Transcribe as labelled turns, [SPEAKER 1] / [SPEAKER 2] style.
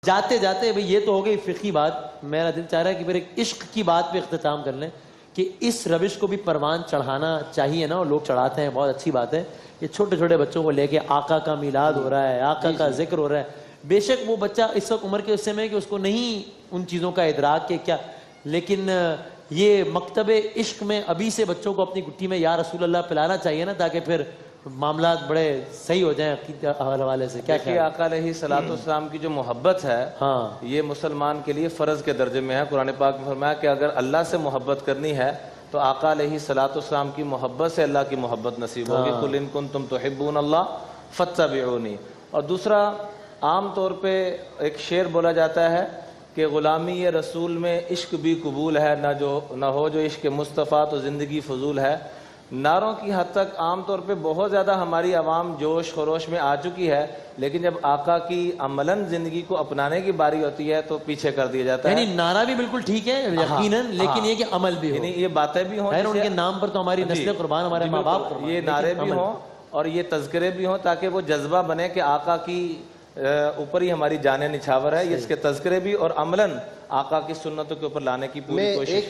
[SPEAKER 1] جاتے جاتے بھئی یہ تو ہو گئی فقہی بات، میرا دل چاہ رہا ہے کہ پھر ایک عشق کی بات پہ اختتام کر لیں کہ اس روش کو بھی پروان چڑھانا چاہیے نا، اور لوگ چڑھاتے ہیں، بہت اچھی بات ہے. یہ چھوٹے چھوٹے بچوں کو لے کے آقا کا میلاد ہو رہا ہے، آقا کا ذکر ہو رہا ہے. بے شک وہ بچہ اس وقت عمر کے حصے میں ہے کہ اس کو نہیں ان چیزوں کا ادراک کہ کیا، لیکن یہ مکتب عشق میں ابھی سے بچوں کو اپنی گٹھی میں یا رسول اللہ پلانا چاہیے نا، تاکہ پھر معاملات بڑے صحیح ہو جائیں عقیدہ حوالے سے. کیا
[SPEAKER 2] کہ آقا علیہ الصلوۃ والسلام کی جو محبت ہے یہ مسلمان کے لیے فرض کے درجے میں ہے. قرآن پاک میں فرمایا کہ اگر اللہ سے محبت کرنی ہے تو آقا علیہ الصلوۃ والسلام کی محبت سے اللہ کی محبت نصیب ہوگی. قل ان کنتم تحبون اللہ فاتبعونی. اور دوسرا، عام طور پہ ایک شعر بولا جاتا ہے کہ غلامی رسول میں عشق بھی قبول ہے، نہ ہو جو عشق مصطفیٰ تو زندگی فضول ہے. نعروں کی حد تک عام طور پہ بہت زیادہ ہماری عوام جوش خروش میں آ چکی ہے، لیکن جب آقا کی عملاً زندگی کو اپنانے کی باری ہوتی ہے تو پیچھے کر دیا جاتا ہے.
[SPEAKER 1] یعنی نعرہ بھی بالکل ٹھیک ہے یقیناً، لیکن یہ کہ عمل بھی ہو،
[SPEAKER 2] یعنی یہ باتیں بھی ہوں،
[SPEAKER 1] ان کے نام پر تو ہماری نسل قربان، ہمارے ماں باپ قربان،
[SPEAKER 2] یہ نعرے بھی ہوں اور یہ تذکرے بھی ہوں، تاکہ وہ جذبہ بنے کہ آقا کی اوپر ہی ہماری جانیں نچھاور ہے. یہ اس کے تذکرے بھی اور عملاً آقا کی سنتوں کے اوپر لانے کی پوری کوشش.